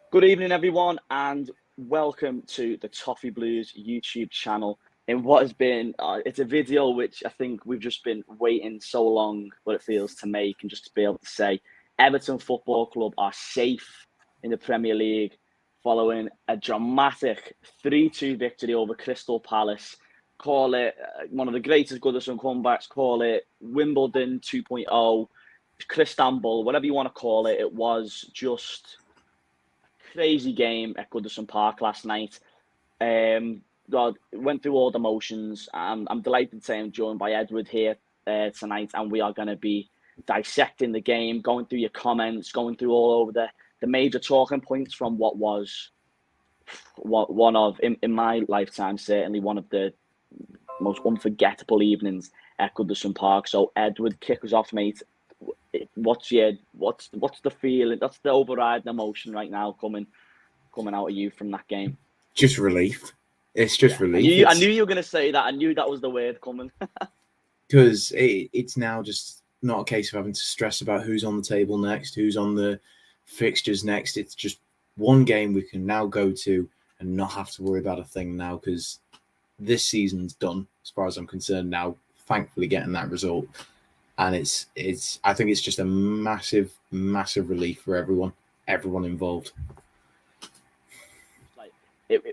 Good evening, everyone, and welcome to the Toffee Blues YouTube channel. In what has been, it's a video which I think we've just been waiting so long, what it feels to make, and just to be able to say, Everton Football Club are safe in the Premier League following a dramatic 3-2 victory over Crystal Palace. Call it one of the greatest Goodison comebacks. Call it Wimbledon 2.0, Crystal, whatever you want to call it. It was just crazy game at Goodison Park last night. God, went through all the motions. I'm delighted to say I'm joined by Edward here tonight, and we are going to be dissecting the game, going through your comments, going through all over the major talking points from what was one of, in my lifetime, certainly one of the most unforgettable evenings at Goodison Park. So, Edward, kick us off, mate. What's the feeling? That's the overriding emotion right now coming out of you from that game. Just relief. It's just relief. I knew you were going to say that. I knew that was the word coming. Because it's now just not a case of having to stress about who's on the table next, who's on the fixtures next. It's just one game we can now go to and not have to worry about a thing now, because this season's done as far as I'm concerned now, thankfully getting that result. And I think it's just a massive, massive relief for everyone involved.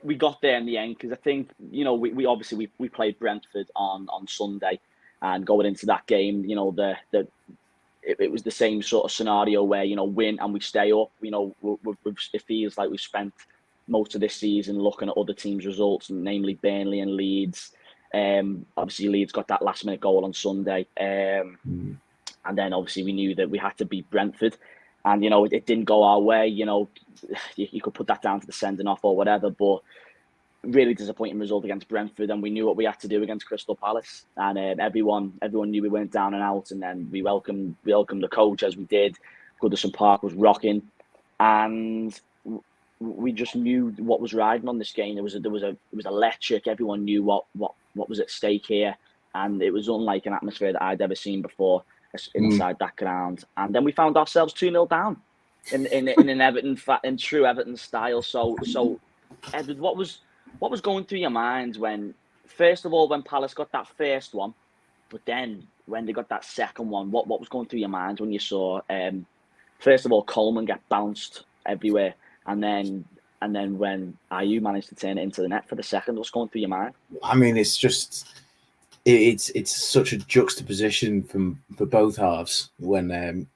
We got there in the end, because I think, we obviously we played Brentford on Sunday, and going into that game, it was the same sort of scenario where, win and we stay up. It feels like we've spent most of this season looking at other teams' results, namely Burnley and Leeds. Obviously, Leeds got that last-minute goal on Sunday, and then obviously we knew that we had to beat Brentford, and it didn't go our way. You could put that down to the sending off or whatever, but really disappointing result against Brentford, and we knew what we had to do against Crystal Palace, and everyone knew we went down and out, and then we welcomed the coach as we did. Goodison Park was rocking, and we just knew what was riding on this game. It was electric. Everyone knew what was at stake here, and it was unlike an atmosphere that I'd ever seen before inside that ground. And then we found ourselves 2-0 down in an Everton in true Everton style. So Edward, what was going through your mind when, first of all, when Palace got that first one, but then when they got that second one, what was going through your mind when you saw first of all Coleman get bounced everywhere, and then when Ayew managed to turn it into the net for the second? What's going through your mind? I mean, it's just it's such a juxtaposition for both halves when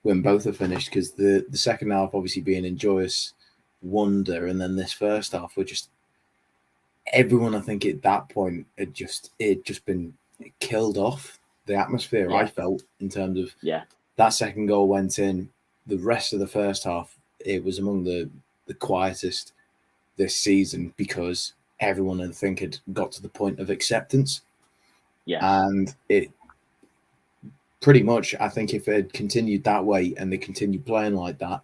both are finished, because the second half obviously being in joyous wonder, and then this first half were just everyone, I think at that point had just been killed off. The atmosphere, I felt, in terms of that second goal went in. The rest of the first half, it was among the quietest this season, because everyone, I think, had got to the point of acceptance. Yeah. And it pretty much, I think, if it had continued that way and they continued playing like that,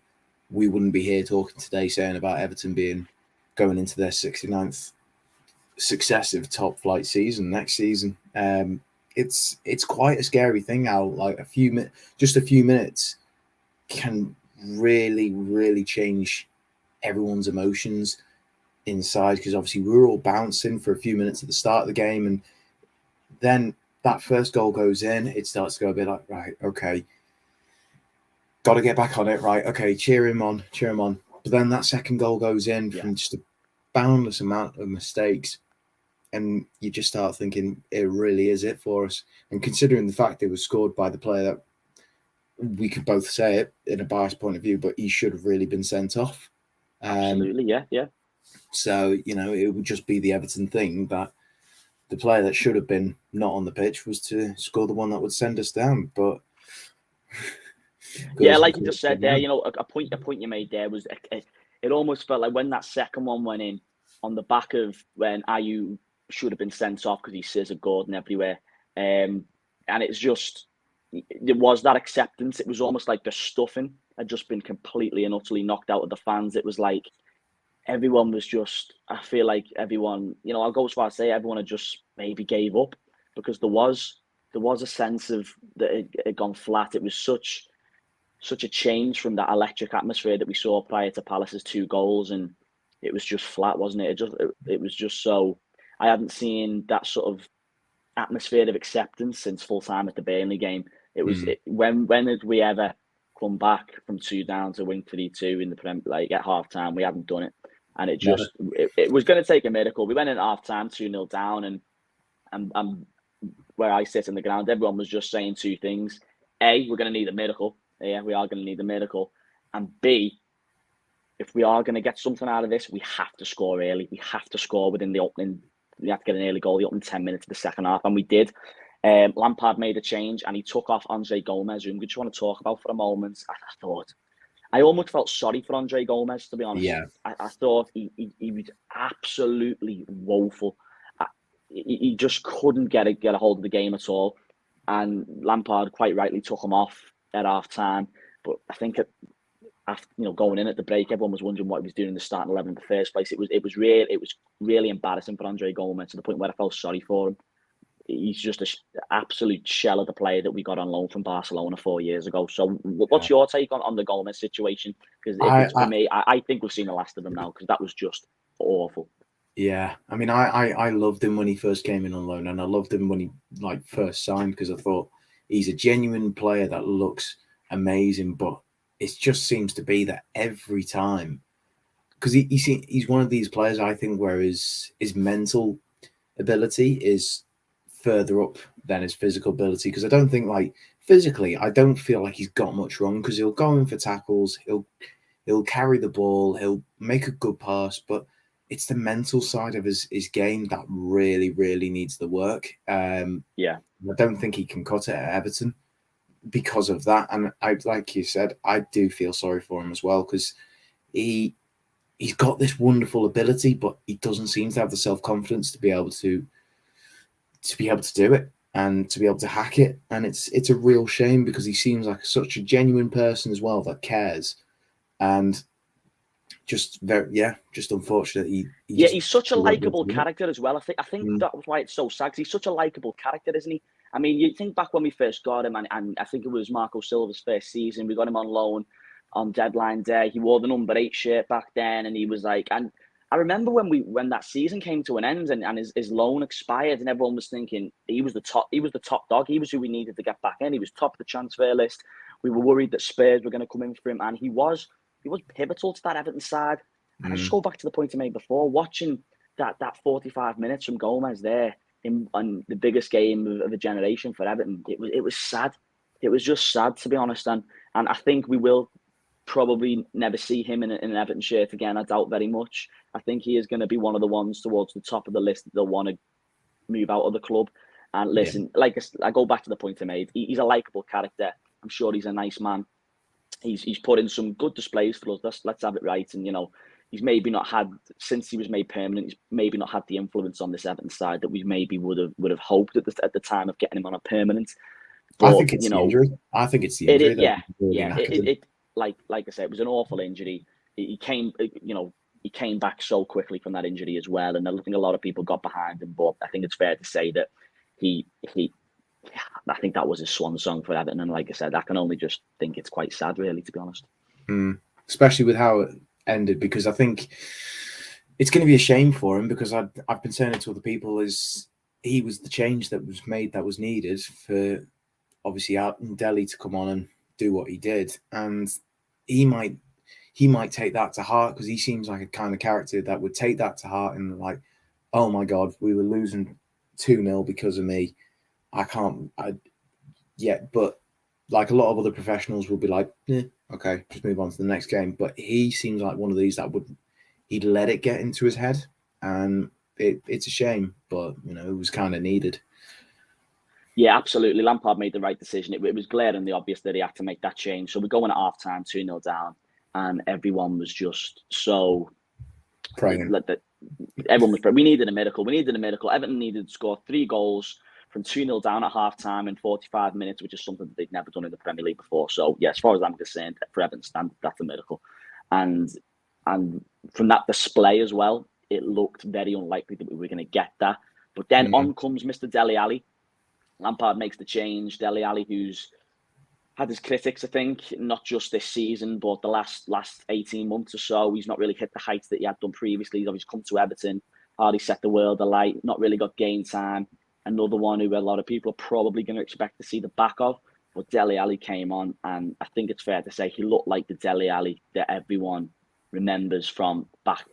we wouldn't be here talking today saying about Everton going into their 69th successive top flight season next season. It's quite a scary thing how, like, just a few minutes can really, really change everyone's emotions inside, because obviously we were all bouncing for a few minutes at the start of the game, and then that first goal goes in, it starts to go a bit like, right, okay, got to get back on it, right, okay, cheer him on. But then that second goal goes in from just a boundless amount of mistakes, and you just start thinking, it really is it for us. And considering the fact it was scored by the player that, we could both say it in a biased point of view, but he should have really been sent off. Absolutely, yeah. So, it would just be the Everton thing that the player that should have been not on the pitch was to score the one that would send us down. But yeah, like you just said there, a point you made there was it almost felt like when that second one went in on the back of when Ayew should have been sent off because he scissored Gordon everywhere, and it's just, there was that acceptance. It was almost like the stuffing had just been completely and utterly knocked out of the fans. It was like everyone was just, I feel like everyone, I'll go as far as say everyone had just maybe gave up, because there was a sense of that it had gone flat. It was such such a change from that electric atmosphere that we saw prior to Palace's 2 goals, and it was just flat, wasn't it? It was just so. I hadn't seen that sort of atmosphere of acceptance since full time at the Burnley game. It was when did we ever come back from 2 down to win 3-2 in the Prem, like at half time? We hadn't done it, and it just it was going to take a miracle. We went in at half time 2-0 down, and where I sit in the ground, everyone was just saying 2 things: A, we're going to need a miracle. Yeah, we are going to need a miracle, and B, if we are going to get something out of this, we have to score early. We have to score within the opening. We have to get an early goal the opening 10 minutes of the second half, and we did. Lampard made a change, and he took off Andre Gomez, who we just want to talk about for a moment. I almost felt sorry for Andre Gomez, to be honest. Yeah. I thought he was absolutely woeful. He just couldn't get a hold of the game at all, and Lampard quite rightly took him off at half time. But I think after going in at the break, everyone was wondering what he was doing in the starting 11 in the first place. It was really embarrassing for Andre Gomez, to the point where I felt sorry for him. He's just an absolute shell of the player that we got on loan from Barcelona 4 years ago. So what's your take on the Gomez situation? Because for me, I think we've seen the last of him now, because that was just awful. Yeah, I mean, I loved him when he first came in on loan, and I loved him when he first signed, because I thought he's a genuine player that looks amazing, but it just seems to be that every time, because he's one of these players, I think, where his mental ability is further up than his physical ability, because I don't think physically, I don't feel like he's got much wrong, because he'll go in for tackles, he'll carry the ball, he'll make a good pass, but it's the mental side of his game that really, really needs the work. I don't think he can cut it at Everton because of that. And like you said, I do feel sorry for him as well, because he's got this wonderful ability, but he doesn't seem to have the self-confidence to be able to do it and to be able to hack it. And it's a real shame, because he seems like such a genuine person as well that cares. And just unfortunate. He's such a likable character as well. I think that was why it's so sad. He's such a likable character, isn't he? I mean, you think back when we first got him, and I think it was Marco Silva's first season. We got him on loan on deadline day. He wore the number 8 shirt back then, and he was like, and I remember when that season came to an end and his loan expired, and everyone was thinking he was the top dog. He was who we needed to get back in. He was top of the transfer list. We were worried that Spurs were going to come in for him, and he was pivotal to that Everton side. And I just go back to the point I made before, watching that 45 minutes from Gomez there on the biggest game of a generation for Everton. It was sad. It was just sad, to be honest. And I think we will probably never see him in an Everton shirt again. I doubt very much. I think he is going to be one of the ones towards the top of the list that they'll want to move out of the club. And listen, I go back to the point I made. He's a likable character. I'm sure he's a nice man. He's put in some good displays for us. Let's have it right. And he's maybe not had, since he was made permanent, he's maybe not had the influence on this Everton side that we maybe would have hoped at the time of getting him on a permanent. But, I think it's the injury. I think it's the injury. Like I said, it was an awful injury. He came back so quickly from that injury as well, and I think a lot of people got behind him. But I think it's fair to say that I think that was his swan song for Everton, and like I said, I can only just think it's quite sad, really, to be honest. Especially with how it ended, because I think it's going to be a shame for him, because I've been saying it to other people, is he was the change that was made, that was needed for obviously out in Dele to come on and do what he did, and he might take that to heart, because he seems like a kind of character that would take that to heart and like, oh my God, we were losing 2-0 because of me. But like a lot of other professionals will be like, okay, just move on to the next game. But he seems like one of these that he'd let it get into his head, and it's a shame, but it was kind of needed. Yeah, absolutely. Lampard made the right decision. It was glaringly obvious that he had to make that change. So we go in at half time, 2-0 down, and everyone was just so praying. Everyone was praying. We needed a miracle. Everton needed to score 3 goals from 2-0 down at half time in 45 minutes, which is something that they'd never done in the Premier League before. So, yeah, as far as I'm concerned, for Everton's standard, that's a miracle. And from that display as well, it looked very unlikely that we were going to get that. But then on comes Mr. Dele Alli. Lampard makes the change. Dele Alli, who's had his critics, I think, not just this season, but the last 18 months or so. He's not really hit the heights that he had done previously. He's obviously come to Everton, hardly set the world alight, not really got game time. Another one who a lot of people are probably going to expect to see the back of. But Dele Alli came on, and I think it's fair to say he looked like the Dele Alli that everyone remembers from back,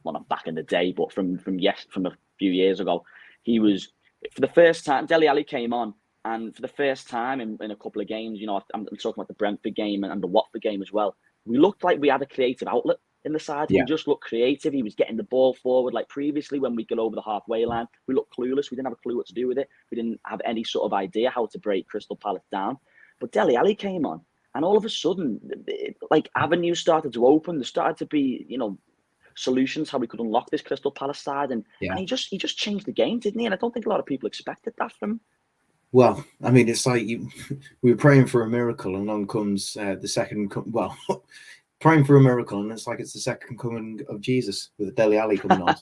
well, not back in the day, but from a few years ago. He was, for the first time, Dele Alli came on, and for the first time in a couple of games, I'm talking about the Brentford game and the Watford game as well, we looked like we had a creative outlet in the side. Yeah. We just looked creative. He was getting the ball forward. Like previously, when we got over the halfway line, we looked clueless. We didn't have a clue what to do with it. We didn't have any sort of idea how to break Crystal Palace down. But Dele Alli came on, and all of a sudden, like avenues started to open. There started to be, solutions how we could unlock this Crystal Palace side, and he just changed the game, didn't he? And I don't think a lot of people expected that from him. Well, I mean, it's like we were praying for a miracle, and along comes the second. Praying for a miracle, and it's like it's the second coming of Jesus with Dele Alli coming on.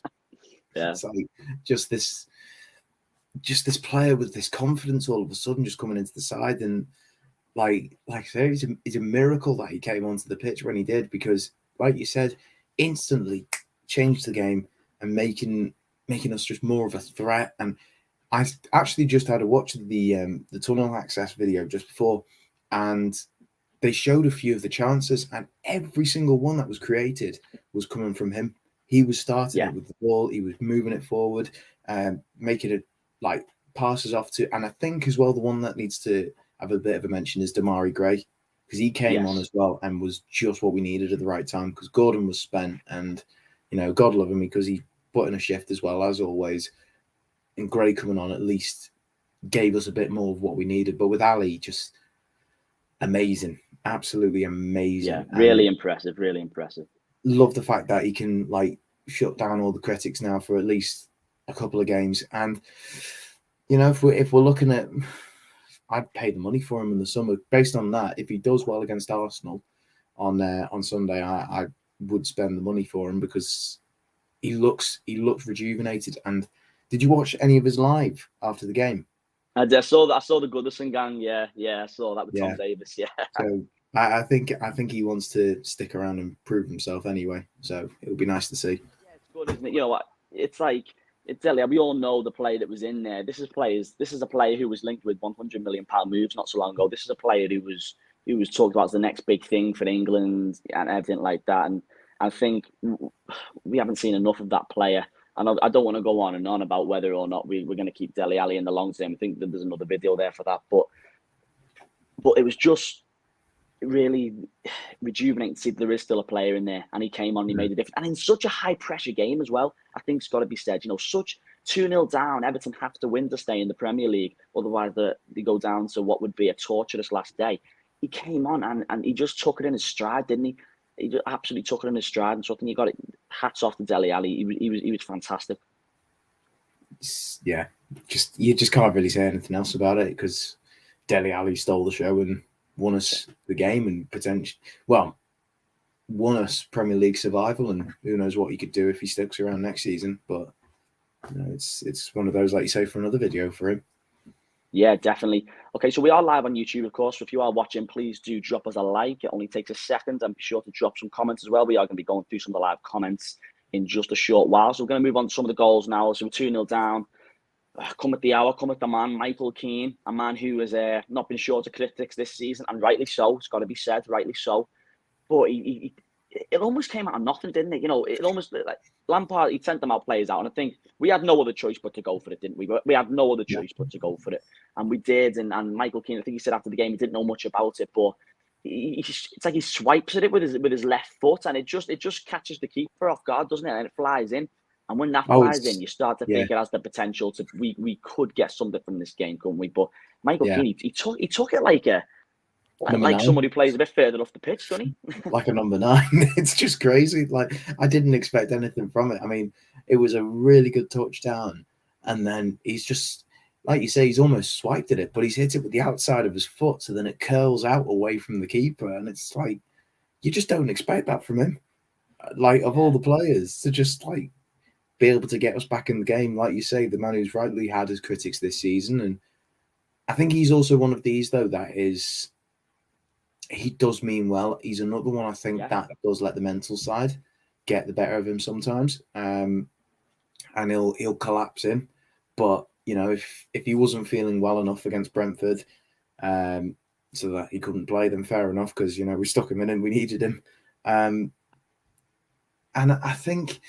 Yeah, it's like just this player with this confidence all of a sudden just coming into the side, and like I say, it's a miracle that he came onto the pitch when he did, because, like you said, instantly changed the game and making us just more of a threat. And I actually just had a watch of the tunnel access video just before, and they showed a few of the chances, and every single one that was created was coming from him. He was starting it with the ball. He was moving it forward, making it like passes off to. And I think as well, the one that needs to have a bit of a mention is Damari Gray, because he came on as well and was just what we needed at the right time, because Gordon was spent, and God love him because he put in a shift as well as always. And Gray coming on at least gave us a bit more of what we needed. But with Ali, just amazing, absolutely amazing. Yeah, really impressive, really impressive. Love the fact that he can like shut down all the critics now for at least a couple of games. And if we're looking at, I'd pay the money for him in the summer based on that. If he does well against Arsenal on Sunday, I would spend the money for him, because he looks rejuvenated. And did you watch any of his live after the game? I saw the Goodison gang. Yeah, I saw that with Tom Davis. Yeah. So I think he wants to stick around and prove himself anyway. So it would be nice to see. Yeah, it's good, isn't it? You know what? It's like it's Dele. We all know the player that was in there. This is a player who was linked with £100 million moves not so long ago. This is a player who was talked about as the next big thing for England and everything like that. And I think we haven't seen enough of that player. And I don't want to go on and on about whether or not we're going to keep Dele Alli in the long term. I think that there's another video there for that. But it was just really rejuvenating to see that there is still a player in there. And he came on, he made a difference. And in such a high-pressure game as well, I think it's got to be said. Such 2-0 down, Everton have to win to stay in the Premier League. Otherwise, they go down to what would be a torturous last day. He came on and he just took it in his stride, didn't he? He just absolutely took it in his stride, and so I think you got it. Hats off to Dele Alli. He was fantastic. Yeah, you just can't really say anything else about it, because Dele Alli stole the show and won us the game, and won us Premier League survival. And who knows what he could do if he sticks around next season. But it's one of those, like you say, for another video for him. Yeah, definitely. Okay, so we are live on YouTube, of course. So if you are watching, please do drop us a like. It only takes a second, and be sure to drop some comments as well. We are going to be going through some of the live comments in just a short while. So we're going to move on to some of the goals now. So we're 2-0 down. Come at the hour, come at the man, Michael Keane, a man who has not been short of critics this season, and rightly so. It's got to be said, rightly so. But it almost came out of nothing, didn't it? It almost, like Lampard, he sent them out players out, and I think we had no other choice but to go for it, didn't we? We had no other choice but to go for it, and we did. And Michael Keane, I think he said after the game he didn't know much about it, but it's like he swipes at it with his left foot, and it just catches the keeper off guard, doesn't it? And it flies in. And when that flies in, you start to think it has the potential to. We could get something from this game, couldn't we? But Michael Keane, he took it like someone who plays a bit further off the pitch, doesn't he? Like a number 9. It's just crazy. Like, I didn't expect anything from it. I mean, it was a really good touchdown, and then he's just, like you say, he's almost swiped at it, but he's hit it with the outside of his foot, so then it curls out away from the keeper, and it's like, you just don't expect that from him. Like, of all the players, to just like be able to get us back in the game, like you say, the man who's rightly had his critics this season. And I think he's also one of these, though, that is he does mean well. He's another one I think that does let the mental side get the better of him sometimes, and he'll collapse in. But if he wasn't feeling well enough against Brentford, so that he couldn't play, then fair enough, because we stuck him in and we needed him. And I think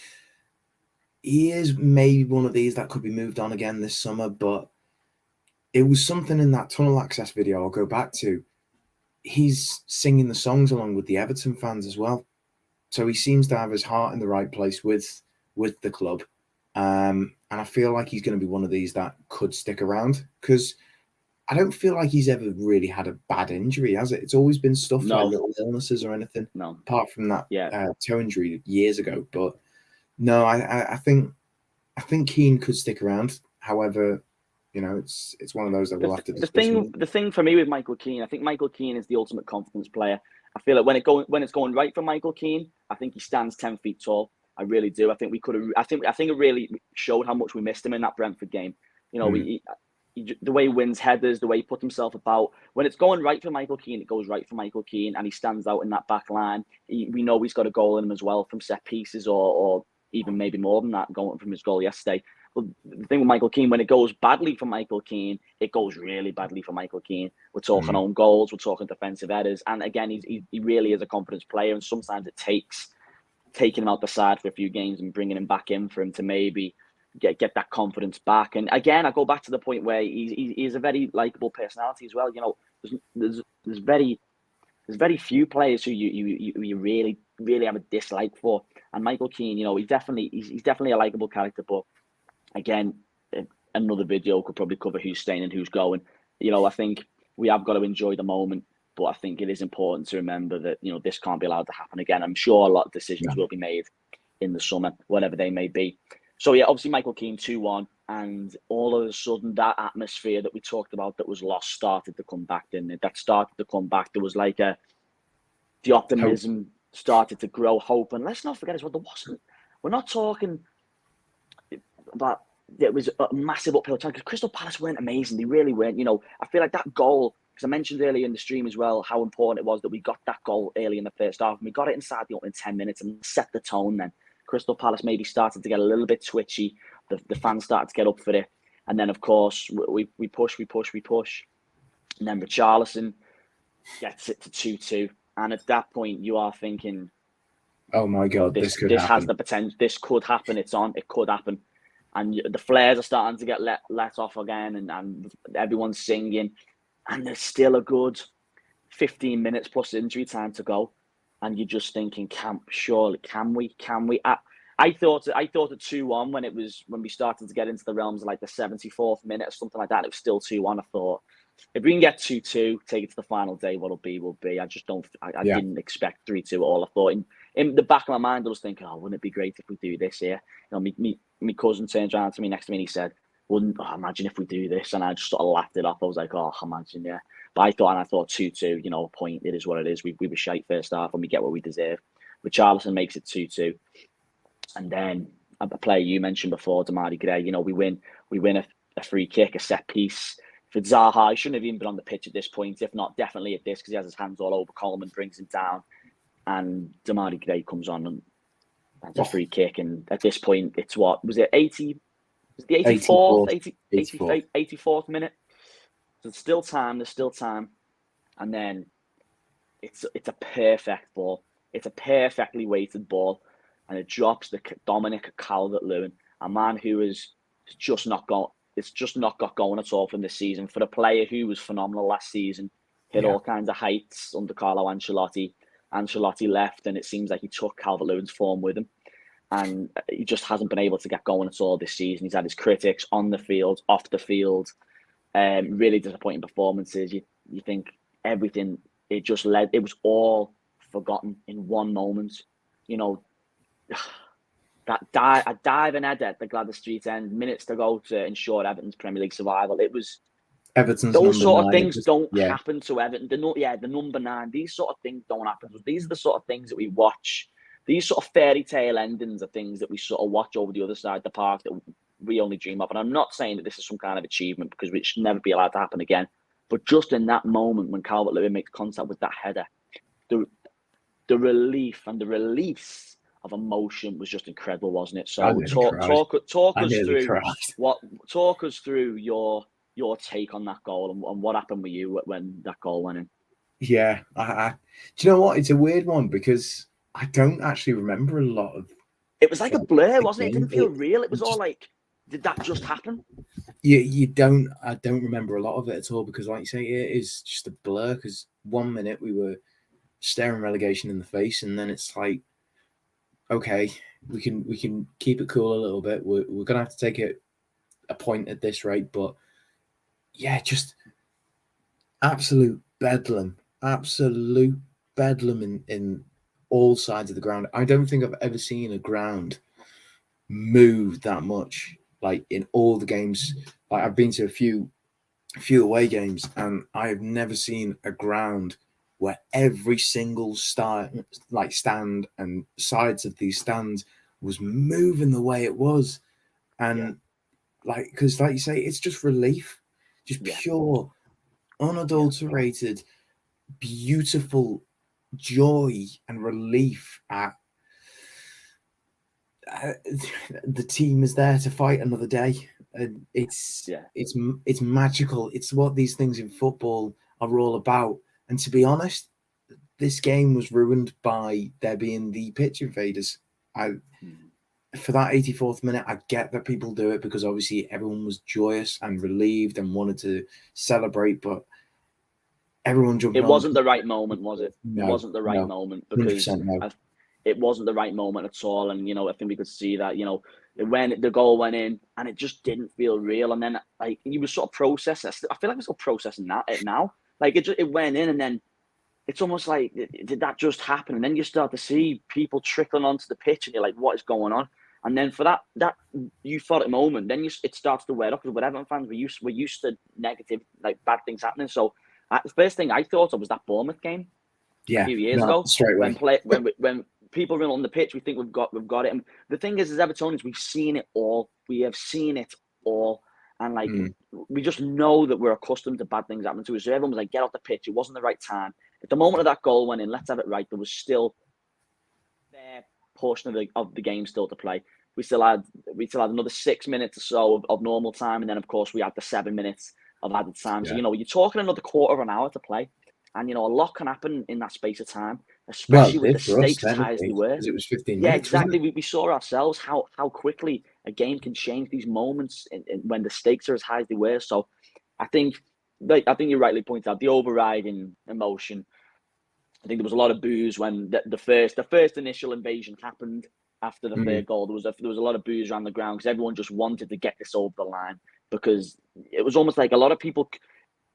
he is maybe one of these that could be moved on again this summer, but it was something in that tunnel access video I'll go back to. He's singing the songs along with the Everton fans as well. So he seems to have his heart in the right place with the club. And I feel like he's going to be one of these that could stick around, because I don't feel like he's ever really had a bad injury, has it? It's always been stuff like little illnesses or anything, apart from that toe injury years ago. But no, I think Keane could stick around. However, it's one of those that we'll have to discuss. The thing for me with Michael Keane, I think Michael Keane is the ultimate confidence player. I feel like when it's going right for Michael Keane, I think he stands 10 feet tall. I really do. I think we could have. I think it really showed how much we missed him in that Brentford game. The way he wins headers, the way he puts himself about. When it's going right for Michael Keane, it goes right for Michael Keane, and he stands out in that back line. We know he's got a goal in him as well from set pieces, or even maybe more than that, going from his goal yesterday. But the thing with Michael Keane, when it goes badly for Michael Keane, it goes really badly for Michael Keane. We're talking own goals, we're talking defensive headers, and again, he really is a confidence player, and sometimes it takes taking him out the side for a few games and bringing him back in for him to maybe get that confidence back. And again, I go back to the point where he's a very likable personality as well. There's very few players who you really have a dislike for, and Michael Keane, he's definitely a likable character. But again, another video could probably cover who's staying and who's going. I think we have got to enjoy the moment, but I think it is important to remember that this can't be allowed to happen again. I'm sure a lot of decisions will be made in the summer, whatever they may be. So yeah, obviously Michael Keane 2-1, and all of a sudden that atmosphere that we talked about that was lost started to come back, didn't it? That started to come back. There was like the optimism started to grow, hope, and let's not forget as well, we're not talking about it was a massive uphill challenge, because Crystal Palace weren't amazing. They really weren't. I feel like that goal, because I mentioned earlier in the stream as well how important it was that we got that goal early in the first half, and we got it inside the opening 10 minutes and set the tone then. Crystal Palace maybe started to get a little bit twitchy. The fans started to get up for it. And then, of course, we push. And then Richarlison gets it to 2-2. And at that point, you are thinking, oh, my God, this could happen. Has the potential. This could happen. It's on. It could happen. And the flares are starting to get let off again, and everyone's singing. And there's still a good 15 minutes plus injury time to go. And you're just thinking, can we? I thought at 2-1 when we started to get into the realms of like the 74th minute or something like that. It was still 2-1. I thought, if we can get 2-2, take it to the final day, what'll be will be. I just don't. I didn't expect 3-2 at all. I thought in the back of my mind, I was thinking, oh, wouldn't it be great if we do this here? My cousin turns around to me next to me and he said, imagine if we do this, and I just sort of laughed it off. I was like, oh, imagine, yeah. But I thought 2-2, a point, it is what it is. We were shite first half and we get what we deserve. Richarlison makes it 2-2. And then a player you mentioned before, Damari Gray, we win a free kick, a set piece. For Zaha, he shouldn't have even been on the pitch at this point, if not definitely at this, because he has his hands all over Coleman, brings him down. And Damari Gray comes on and that's a free kick. And at this point, it's what? Was it 80? Was it the 84th minute? So there's still time. And then it's a perfect ball. It's a perfectly weighted ball. And it drops the Dominic Calvert-Lewin, a man who is just not got going at all from this season. For a player who was phenomenal last season, hit all kinds of heights under Carlo Ancelotti. Ancelotti left, and it seems like he took Calvert-Lewin's form with him. And he just hasn't been able to get going at all this season. He's had his critics on the field, off the field. Really disappointing performances. You think everything, it was all forgotten in one moment. That dive and header at the Gladys Street end, minutes to go to ensure Everton's Premier League survival. It was Everton's those sort of 9. things don't happen to Everton. The number 9. These sort of things don't happen. These are the sort of things that we watch. These sort of fairy tale endings are things that we sort of watch over the other side of the park that we only dream of. And I'm not saying that this is some kind of achievement, because it should never be allowed to happen again. But just in that moment when Calvert-Lewin makes contact with that header, the the relief and the release of emotion was just incredible, wasn't it? I So nearly cried. talk I us nearly through cried. talk us through your take on that goal and what happened with you when that goal went in. Yeah, do you know what? It's a weird one because I don't actually remember a lot of It was like a like, blur, the wasn't it? It game. didn't feel real. It was all Just like, did that just happen? you don't. I don't remember a lot of it at all because, like you say, it is just a blur. Because 1 minute we were staring relegation in the face, and then it's like, okay, we can keep it cool a little bit. We're gonna have to take a point at this rate, but yeah, just absolute bedlam in all sides of the ground. I don't think I've ever seen a ground move that much, like in all the games. Like I've been to a few away games, and I have never seen a ground where every single stand and sides of these stands was moving the way it was. And like, because like you say, it's just relief, just Yeah, pure, yeah, unadulterated, beautiful joy and relief at uh, the team is there to fight another day, and yeah. it's magical. It's what these things in football are all about. And to be honest, this game was ruined by there being the pitch invaders. I Mm. For that 84th minute, I get that people do it because obviously everyone was joyous and relieved and wanted to celebrate, but everyone jumping It on the wasn't pitch. the right moment, was it? It No, wasn't the right no, moment because 100% no. it wasn't the right moment at all. And I think we could see that. When the goal went in, and it just didn't feel real. And then like you were sort of processing. I feel like we're still processing it now. Like it went in, and then it's almost like did that just happen? And then you start to see people trickling onto the pitch, and you're like, what is going on? And then for that euphoric moment, then it starts to wear up because we're Everton fans. We're used to negative, like bad things happening. So the first thing I thought of was that Bournemouth game a Yeah, few years no, ago straight away. when people run on the pitch, we think we've got it. And the thing is, as Evertonians, we've seen it all. We have seen it all, and like we just know that we're accustomed to bad things happening to us. So everyone was like, "Get off the pitch." It wasn't the right time. At the moment of that goal went in, let's have it right. There was still their portion of the game still to play. We still had another 6 minutes or so of normal time, and then of course we had the 7 minutes of added time. So Yeah. you're talking another quarter of an hour to play, and a lot can happen in that space of time, Well, especially it with the did for us stakes as high as they technically were. because it was 15 Yeah, minutes, wasn't exactly. it? We saw ourselves how quickly a game can change these moments when the stakes are as high as they were. So I think, I think you rightly pointed out the overriding emotion. I think there was a lot of boos when the first initial invasion happened after the Mm. third goal. There was a lot of boos around the ground because everyone just wanted to get this over the line because it was almost like a lot of people,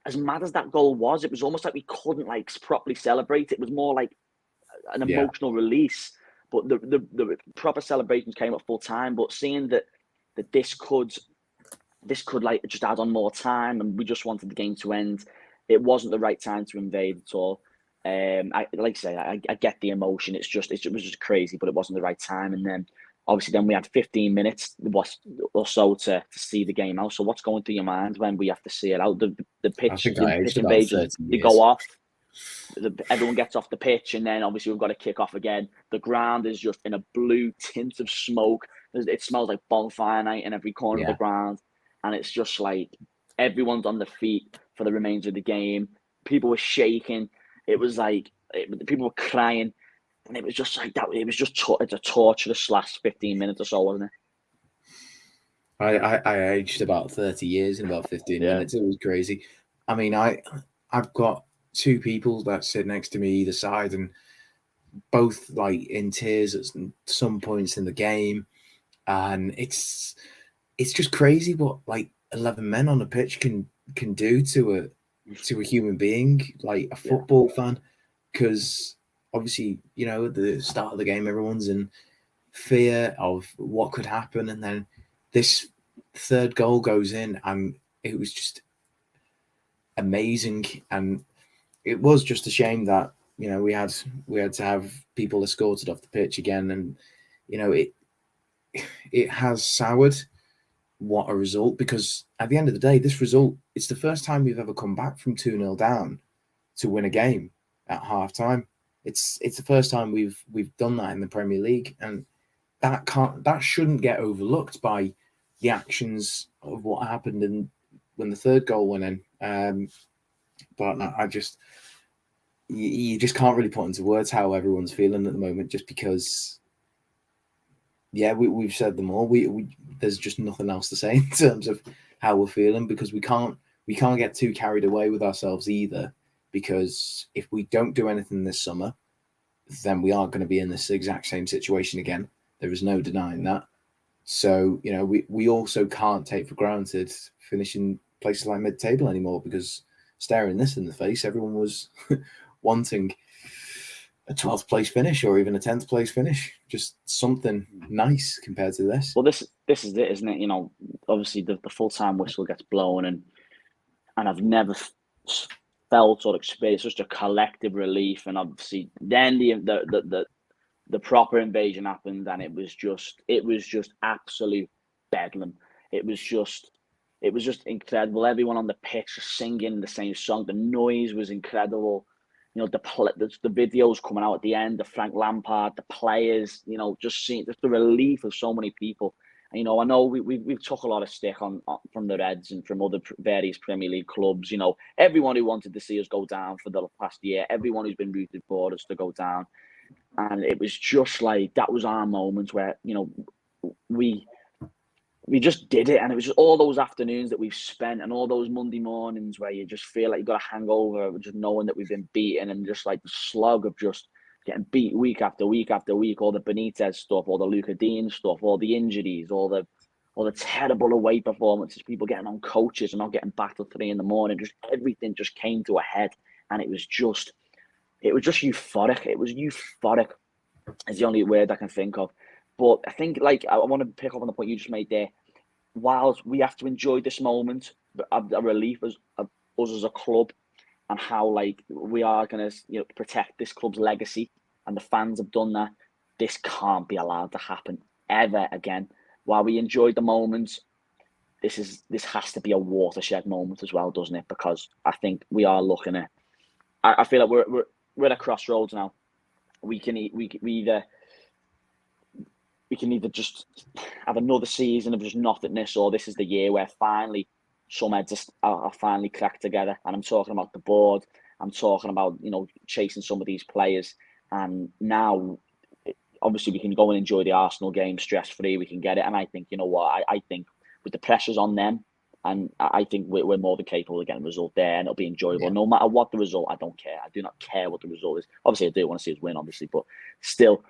as mad as that goal was, it was almost like we couldn't like properly celebrate. It was more like an Yeah, emotional release, but the proper celebrations came at full time. But seeing that this could like just add on more time, and we just wanted the game to end. It wasn't the right time to invade at all. I like I say, I get the emotion. It was just crazy, but it wasn't the right time. And then obviously, then we had 15 minutes or so to see the game out. So what's going through your mind when we have to see it out? The I pitch, think the I aged pitch about invaders, 30 they go years. off. Everyone gets off the pitch, and then obviously we've got to kick off again. The ground is just in a blue tint of smoke. It smells like bonfire night in every corner of the Yeah. ground, and it's just like everyone's on their feet for the remainder of the game. People were shaking. It was like people were crying, and it was just like that. It was just it's a torturous last 15 minutes or so, wasn't it? I aged about 30 years in about 15 Yeah, minutes. It was crazy. I mean, I've got two people that sit next to me either side, and both like in tears at some points in the game. And it's just crazy what like 11 men on a pitch can do to a human being, like a yeah, football fan. Because obviously, at the start of the game, everyone's in fear of what could happen, and then this third goal goes in, and it was just amazing. And it was just a shame that we had to have people escorted off the pitch again, and it has soured what a result, because at the end of the day, this result, it's the first time we've ever come back from 2-0 down to win a game at half time. It's the first time we've done that in the Premier League, and that shouldn't get overlooked by the actions of what happened when the third goal went in. But you just can't really put into words how everyone's feeling at the moment, just because, yeah, we've said them all. There's just nothing else to say in terms of how we're feeling, because we can't get too carried away with ourselves either, because if we don't do anything this summer, then we are going to be in this exact same situation again. There is no denying that. So, we also can't take for granted finishing places like mid-table anymore, because staring this in the face, everyone was wanting a 12th place finish or even a 10th place finish. Just something nice compared to this. Well, this is it, isn't it? Obviously the full-time whistle gets blown, and I've never felt or experienced such a collective relief. And obviously then the proper invasion happened, and it was just absolute bedlam. It was just incredible. Everyone on the pitch was singing the same song. The noise was incredible. The videos coming out at the end of Frank Lampard, the players, just seeing just the relief of so many people. And, I know we've took a lot of stick on from the Reds and from other various Premier League clubs. Everyone who wanted to see us go down for the past year, everyone who's been rooted for us to go down. And it was just like, that was our moment where, we just did it. And it was just all those afternoons that we've spent and all those Monday mornings where you just feel like you've got a hangover, just knowing that we've been beaten, and just like the slog of just getting beat week after week after week, all the Benitez stuff, all the Luca Dean stuff, all the injuries, all the terrible away performances, people getting on coaches and not getting back till 3 a.m. Just everything just came to a head, and it was just euphoric. It was euphoric is the only word I can think of. But I think, I want to pick up on the point you just made there. Whilst we have to enjoy this moment, a relief as us as a club, and how we are going to protect this club's legacy, and the fans have done that. This can't be allowed to happen ever again. While we enjoyed the moment, this has to be a watershed moment as well, doesn't it? Because I think we are looking at. I feel like we're at a crossroads now. We can either just have another season of just nothingness, or this is the year where finally some heads are finally cracked together. And I'm talking about the board. I'm talking about chasing some of these players. And now, obviously, we can go and enjoy the Arsenal game stress-free. We can get it. And I think, I think with the pressures on them, and I think we're more than capable of getting a result there, and it'll be enjoyable. Yeah. No matter what the result, I don't care. I do not care what the result is. Obviously, I do want to see us win, obviously, but still,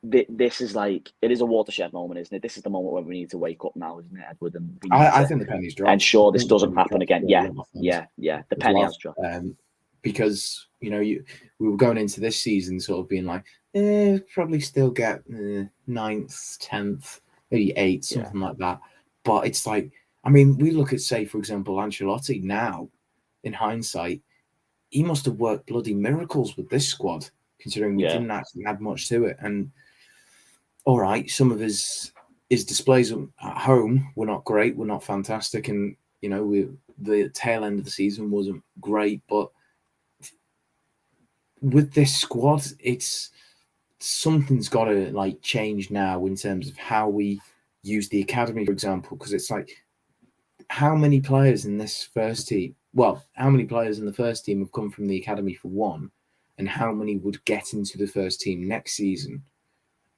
this is it is a watershed moment, isn't it? This is the moment where we need to wake up now, isn't it, Edward? And I think the penny's dropped. Ensure this doesn't happen again. Yeah. The penny has dropped. Because we were going into this season sort of being like, probably still get 9th, 10th, maybe 8th, something like that. But it's we look at, say, for example, Ancelotti now, in hindsight, he must have worked bloody miracles with this squad, considering we didn't actually add much to it. And all right, some of his displays at home were not great, were not fantastic, and the tail end of the season wasn't great. But with this squad, it's something's got to change now in terms of how we use the academy, for example, because it's how many players in this first team? Well, how many players in the first team have come from the academy for one, and how many would get into the first team next season?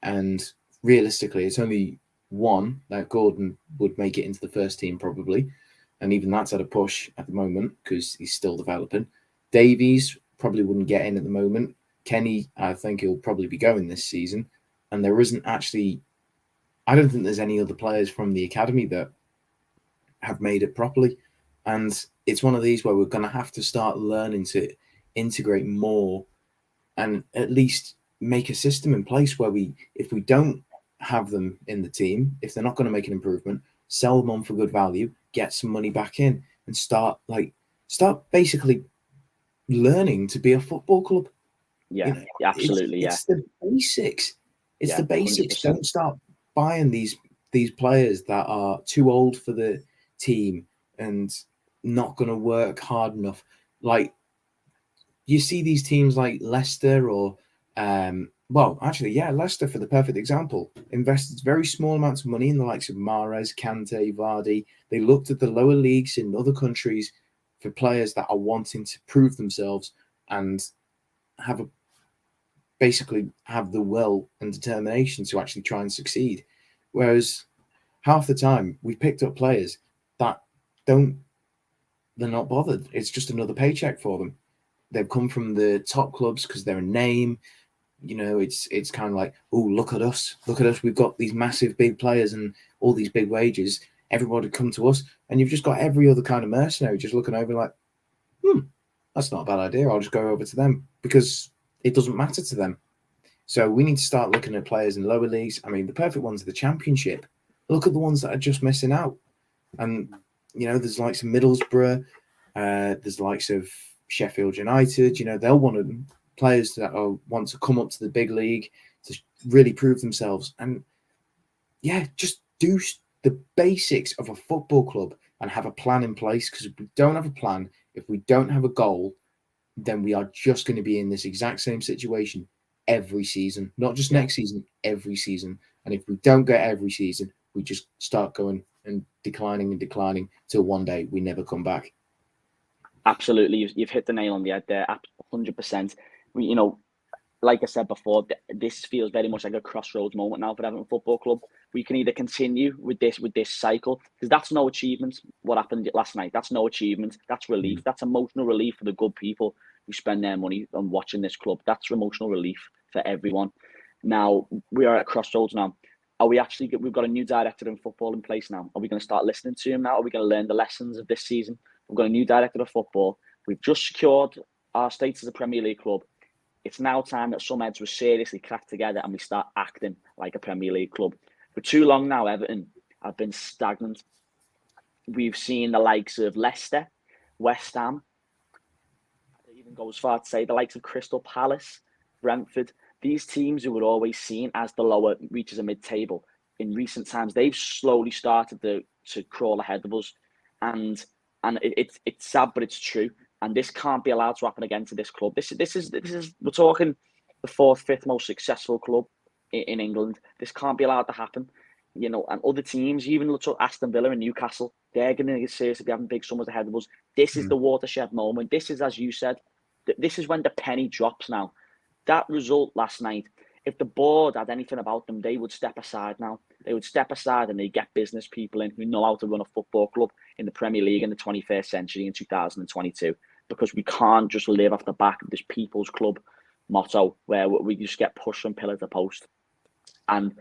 And realistically, it's only one that Gordon would make it into the first team probably, and even that's at a push at the moment because he's still developing. Davies probably wouldn't get in at the moment. Kenny, I think he'll probably be going this season, and there isn't actually. I don't think there's any other players from the academy that have made it properly. And it's one of these where we're going to have to start learning to integrate more and at least make a system in place where if we don't have them in the team, if they're not going to make an improvement, sell them on for good value, get some money back in, and start basically learning to be a football club. Yeah, absolutely. It's the basics. It's the basics. 100%. Don't start buying these players that are too old for the team and not going to work hard enough. you see these teams like Leicester or, Leicester for the perfect example, invested very small amounts of money in the likes of Mahrez, Kante, Vardy. They looked at the lower leagues in other countries for players that are wanting to prove themselves and basically have the will and determination to actually try and succeed. Whereas half the time we've picked up players that they're not bothered. It's just another paycheck for them. They've come from the top clubs because they're a name. It's kind of like, oh, look at us. We've got these massive big players and all these big wages. Everybody come to us. And you've just got every other kind of mercenary just looking over like, that's not a bad idea. I'll just go over to them because it doesn't matter to them. So we need to start looking at players in lower leagues. I mean, the perfect ones are the Championship. Look at the ones that are just missing out. And, there's the likes of Middlesbrough. There's the likes of Sheffield United. They'll want players that want to come up to the big league to really prove themselves. And, just do the basics of a football club and have a plan in place, because if we don't have a plan, if we don't have a goal, then we are just going to be in this exact same situation every season, not just next season, every season. And if we don't get every season, we just start going and declining till one day we never come back. Absolutely. You've hit the nail on the head there. 100%. Like I said before, this feels very much like a crossroads moment now for Everton Football Club. We can either continue with this cycle, because that's no achievement. What happened last night, that's no achievement. That's relief. That's emotional relief for the good people who spend their money on watching this club. That's emotional relief for everyone. Now, we are at a crossroads now. We've got a new director in football in place now. Are we going to start listening to him now? Are we going to learn the lessons of this season? We've got a new director of football. We've just secured our status as a Premier League club. It's now time that some heads were seriously cracked together and we start acting like a Premier League club. For too long now, Everton have been stagnant. We've seen the likes of Leicester, West Ham, I even go as far to say the likes of Crystal Palace, Brentford. These teams who were always seen as the lower reaches of mid-table, in recent times, they've slowly started to crawl ahead of us. And it's sad, but it's true. And this can't be allowed to happen again to this club. This is we're talking the fourth, fifth most successful club in England. This can't be allowed to happen. And other teams, even look at Aston Villa and Newcastle, they're going to seriously be having big summers ahead of us. This is the watershed moment. This is, as you said, this is when the penny drops now. That result last night, if the board had anything about them, they would step aside now. They would step aside and they get business people in who know how to run a football club in the Premier League in the 21st century in 2022. Because we can't just live off the back of this people's club motto where we just get pushed from pillar to post. And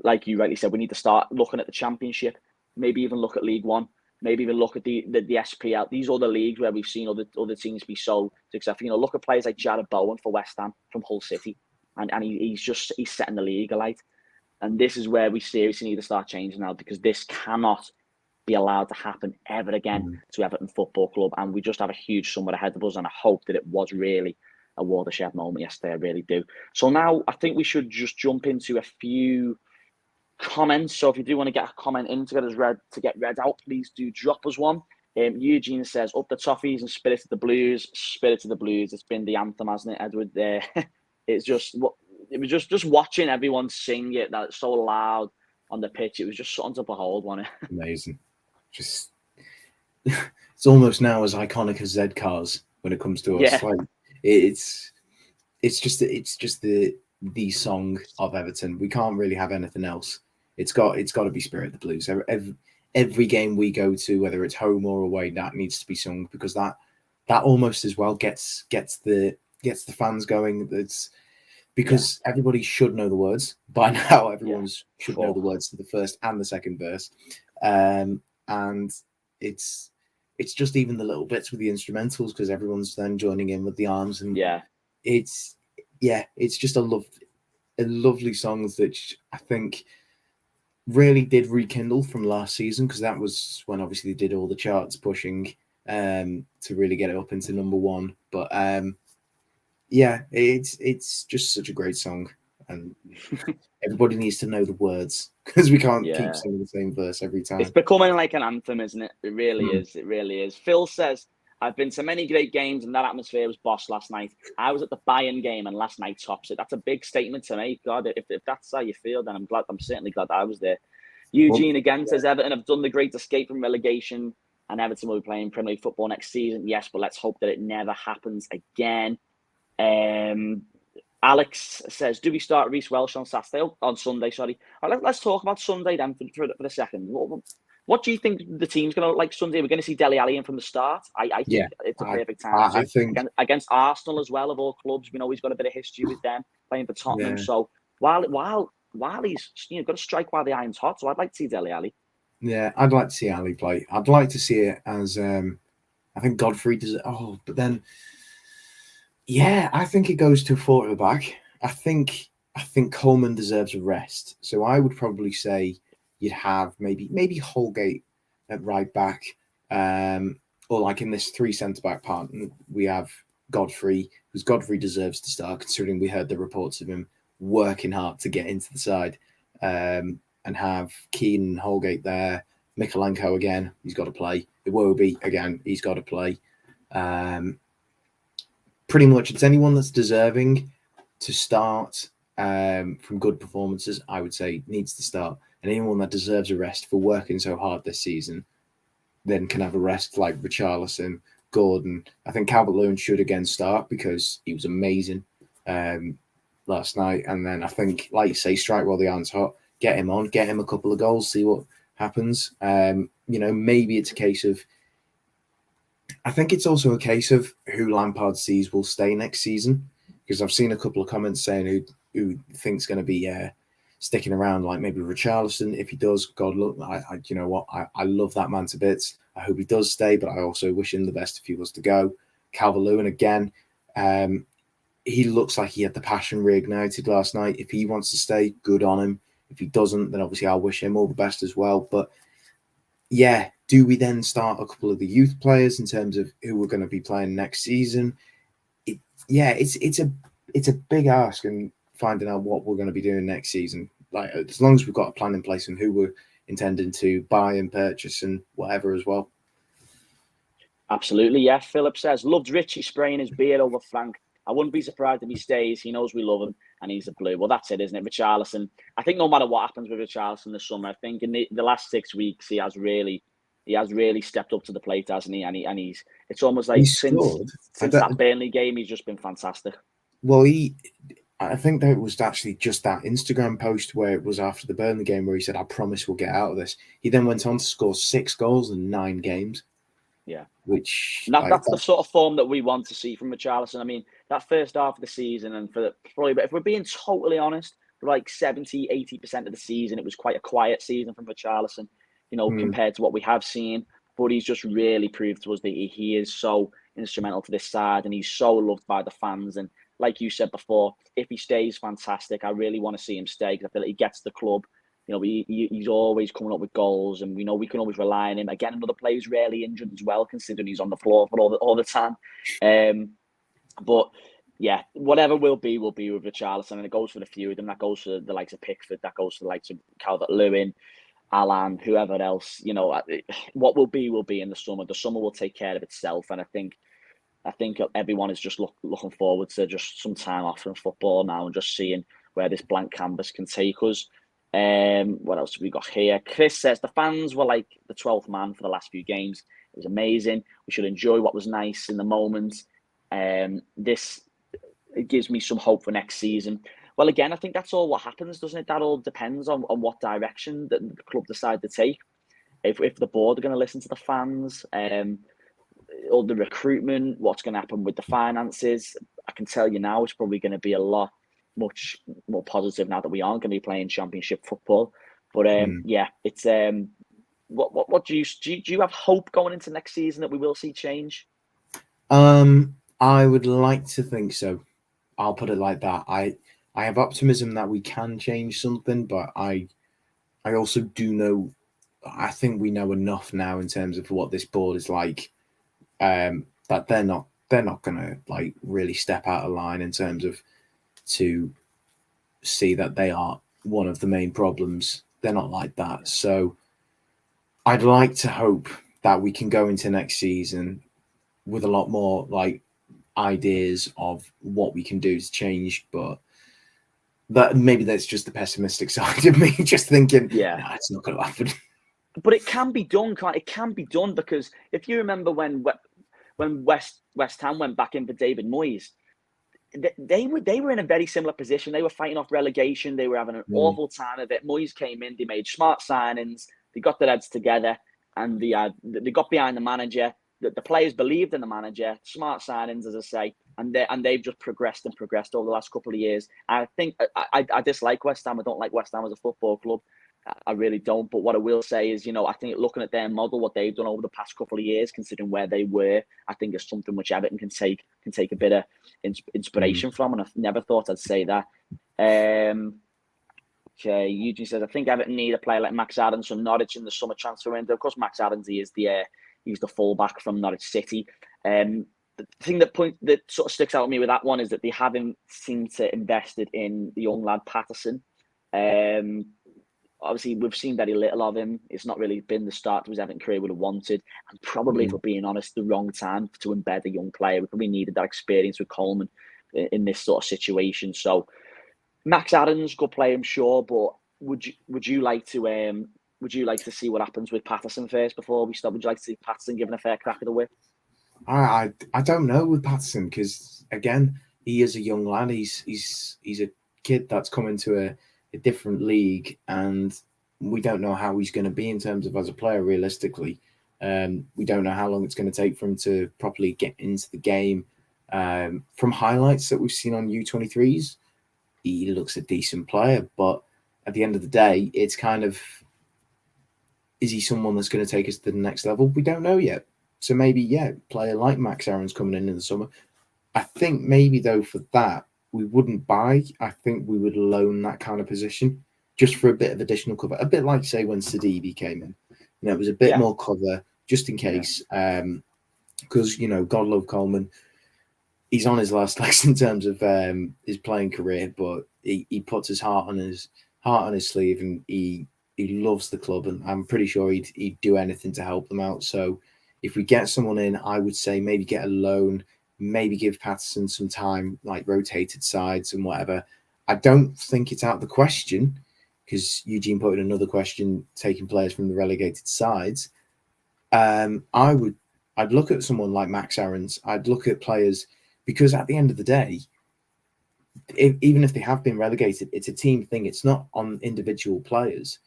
like you rightly said, we need to start looking at the Championship, maybe even look at League One, maybe even look at the SPL. These are the leagues where we've seen other teams be so successful. Look at players like Jared Bowen for West Ham from Hull City, and he's setting the league alight. And this is where we seriously need to start changing now, because this cannot be allowed to happen ever again to Everton Football Club. And we just have a huge summer ahead of us, and I hope that it was really a watershed moment yesterday. I really do. So now I think we should just jump into a few comments. So if you do want to get a comment in to get read out, please do drop us one. Eugene says, up the Toffees and Spirit of the Blues. Spirit of the Blues. It's been the anthem, hasn't it, Edward? It's just it was just watching everyone sing it. That's so loud on the pitch. It was just something to behold, wasn't it? Amazing. Just it's almost now as iconic as Z Cars when it comes to us. Yeah. Like it's just the song of Everton. We can't really have anything else. It's got to be Spirit of the Blues. Every game we go to, whether it's home or away, that needs to be sung, because that almost as well gets the fans going. It's because everybody should know the words by now. Everyone should know the words to the first and the second verse. And it's just even the little bits with the instrumentals, because everyone's then joining in with the arms, and it's just a lovely song that I think really did rekindle from last season, because that was when obviously they did all the charts pushing to really get it up into number one. But it's just such a great song, and everybody needs to know the words, because we can't keep singing the same verse every time. It's becoming like an anthem, isn't it? It really is. It really is. Phil says, I've been to many great games, and that atmosphere was boss last night. I was at the Bayern game, and last night tops it. That's a big statement to make. God, if that's how you feel, then I'm glad. I'm certainly glad I was there. Eugene again says Everton have done the great escape from relegation, and Everton will be playing Premier League football next season. Yes, but let's hope that it never happens again. Alex says, do we start Reece Welsh on Sunday? Sorry. Let's talk about Sunday then for a second. What do you think the team's going to look like Sunday? We're going to see Dele Alli in from the start. I think it's a perfect time I think against Arsenal as well, of all clubs. We know he's got a bit of history with them playing for Tottenham. Yeah. So while he's got to strike while the iron's hot, so I'd like to see Dele Alli. Yeah, I'd like to see Ali play. I'd like to see it as I think Godfrey does it. Oh, but then yeah, I think it goes to 4 at the back. I think Coleman deserves a rest. So I would probably say you'd have maybe Holgate at right back, or like in this 3 centre-back part, we have Godfrey, because Godfrey deserves to start, considering we heard the reports of him working hard to get into the side, and have Keane and Holgate there. Mikalenko again, he's got to play. Iwobi again, he's got to play. Pretty much, it's anyone that's deserving to start from good performances, I would say, needs to start. And anyone that deserves a rest for working so hard this season, then can have a rest, like Richarlison, Gordon. I think Calvert-Lewin should again start because he was amazing last night. And then I think, like you say, strike while the iron's hot, get him on, get him a couple of goals, see what happens. Maybe it's a case of, I think it's also a case of who Lampard sees will stay next season, because I've seen a couple of comments saying who thinks going to be sticking around, like maybe Richarlison. If he does, God, look, you know what, I love that man to bits. I hope he does stay, but I also wish him the best if he was to go. Calvert-Lewin again, he looks like he had the passion reignited last night. If he wants to stay, good on him. If he doesn't, then obviously I'll wish him all the best as well. But yeah, do we then start a couple of the youth players in terms of who we're going to be playing next season? It's a big ask, and finding out what we're going to be doing next season. Like, as long as we've got a plan in place and who we're intending to buy and purchase and whatever as well. Absolutely, yeah. Philip says, loved Richie spraying his beard over Frank. I wouldn't be surprised if he stays. He knows we love him and he's a blue. Well, that's it, isn't it? Richarlison. I think no matter what happens with Richarlison this summer, I think in the last 6 weeks he has really stepped up to the plate, hasn't he? And he's it's almost like since that Burnley game, he's just been fantastic. Well, I think that it was actually just that Instagram post where it was after the Burnley game where he said, I promise we'll get out of this. He then went on to score 6 goals in 9 games. Yeah. That's the sort of form that we want to see from Richarlison. I mean, that first half of the season, and but if we're being totally honest, for like 70, 80% of the season, it was quite a quiet season from Richarlison, compared to what we have seen. But he's just really proved to us that he is so instrumental to this side, and he's so loved by the fans. And like you said before, if he stays, fantastic. I really want to see him stay because I feel like he gets the club. He's always coming up with goals, and we know we can always rely on him. Again, another player's rarely injured as well, considering he's on the floor for all the time. But yeah, whatever will be with Richarlison, and it goes for the few of them. That goes for the likes of Pickford, that goes for the likes of Calvert-Lewin, Alan, whoever else. What will be in the summer. The summer will take care of itself, and I think everyone is just looking forward to just some time off from football now and just seeing where this blank canvas can take us. What else have we got here? Chris says the fans were like the 12th man for the last few games. It was amazing. We should enjoy what was nice in the moment. It gives me some hope for next season. Well, again, I think that's all what happens, doesn't it? That all depends on what direction the club decide to take. If the board are going to listen to the fans, all the recruitment, what's going to happen with the finances. I can tell you now, it's probably going to be much more positive now that we aren't going to be playing Championship football. But yeah, it's what do you have hope going into next season that we will see change? I would like to think so. I'll put it like that. I have optimism that we can change something, but I also do know. I think we know enough now in terms of what this board is like, that they're not going to like really step out of line in terms of to see that they are one of the main problems. They're not like that. So I'd like to hope that we can go into next season with a lot more like ideas of what we can do to change, but that maybe that's just the pessimistic side of me, just thinking, Yeah. no, it's not going to happen. But it can be done, can't it? It can be done, because if you remember when West Ham went back in for David Moyes, they were in a very similar position. They were fighting off relegation. They were having an awful time of it. Moyes came in. They made smart signings. They got their heads together, and they got behind the manager. The players believed in the manager. Smart signings, as I say, and they've just progressed and progressed over the last couple of years. I think I dislike West Ham. I don't like West Ham as a football club. I really don't. But what I will say is, I think looking at their model, what they've done over the past couple of years, considering where they were, I think is something which Everton can take a bit of inspiration from. And I've never thought I'd say that. Okay, Eugene says, I think Everton need a player like Max Adams from Norwich in the summer transfer window. Of course, Max Adams, he's the fullback from Norwich City. The thing that sort of sticks out to me with that one is that they haven't seemed to invested in the young lad Patterson. Obviously, we've seen very little of him. It's not really been the start to his Everton career would have wanted. And probably, if we're being honest, the wrong time to embed a young player. We probably needed that experience with Coleman in this sort of situation. So, Max Adams, good player, I'm sure. But would you like to see what happens with Patterson first before we start? Would you like to see Patterson given a fair crack at the whip? I don't know with Patterson, because again, he is a young lad. He's a kid that's come into a different league, and we don't know how he's going to be in terms of as a player realistically. We don't know how long it's going to take for him to properly get into the game. From highlights that we've seen on U23s, he looks a decent player, but at the end of the day, it's kind of, is he someone that's going to take us to the next level? We don't know yet. So maybe, player like Max Aaron's coming in the summer. I think maybe, though, for that, we wouldn't buy. I think we would loan that kind of position just for a bit of additional cover. A bit like, say, when Sidibe came in. It was a bit more cover just in case. Because, God love Coleman. He's on his last legs in terms of his playing career, but he puts his heart on his sleeve, and he loves the club, and I'm pretty sure he'd do anything to help them out. So if we get someone in, I would say maybe get a loan, maybe give Patterson some time, like rotated sides and whatever. I don't think it's out of the question, because Eugene put in another question, taking players from the relegated sides. I'd look at someone like Max Aarons. I'd look at players, because at the end of the day, even if they have been relegated, it's a team thing. It's not on individual players.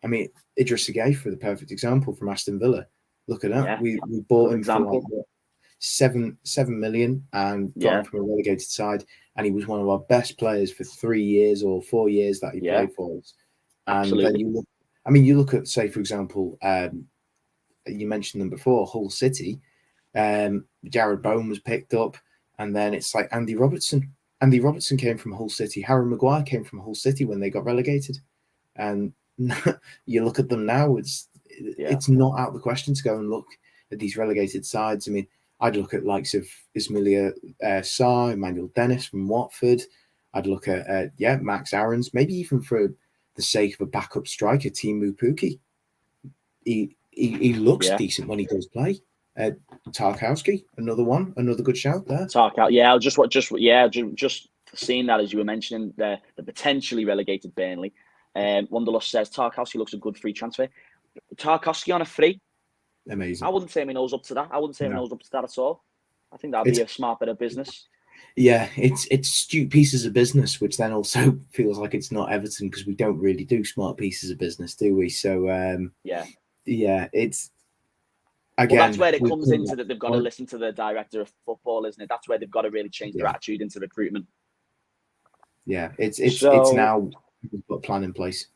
I mean, Idris Gueye, for the perfect example, from Aston Villa. Look at that. Yeah. We bought him for like what, 7 million and got him from a relegated side, and he was one of our best players for 3 years or 4 years that he played for us. And Absolutely. Then you look at, say, for example, you mentioned them before, Hull City. Jared Bowen was picked up, and then it's like Andy Robertson. Andy Robertson came from Hull City. Harry Maguire came from Hull City when they got relegated. And you look at them now, it's not out of the question to go and look at these relegated sides. I mean, I'd look at likes of Ismailia Sarr, Emmanuel Dennis from Watford. I'd look at Max Aarons, maybe even for the sake of a backup striker, Timu Pukki. He looks decent when he does play. Tarkowski, another good shout there. Just seeing that as you were mentioning the potentially relegated Burnley. Wanderlust says Tarkowski looks a good free transfer. Tarkowski on a free, amazing. I wouldn't say my nose up to that. I wouldn't say my nose up to that at all. I think that'd be a smart bit of business. Yeah, it's astute pieces of business, which then also feels like it's not Everton, because we don't really do smart pieces of business, do we? So it's. Again, well, that's where it comes into that they've got to listen to the director of football, isn't it? That's where they've got to really change their attitude into recruitment. Yeah, it's now we've got a plan in place.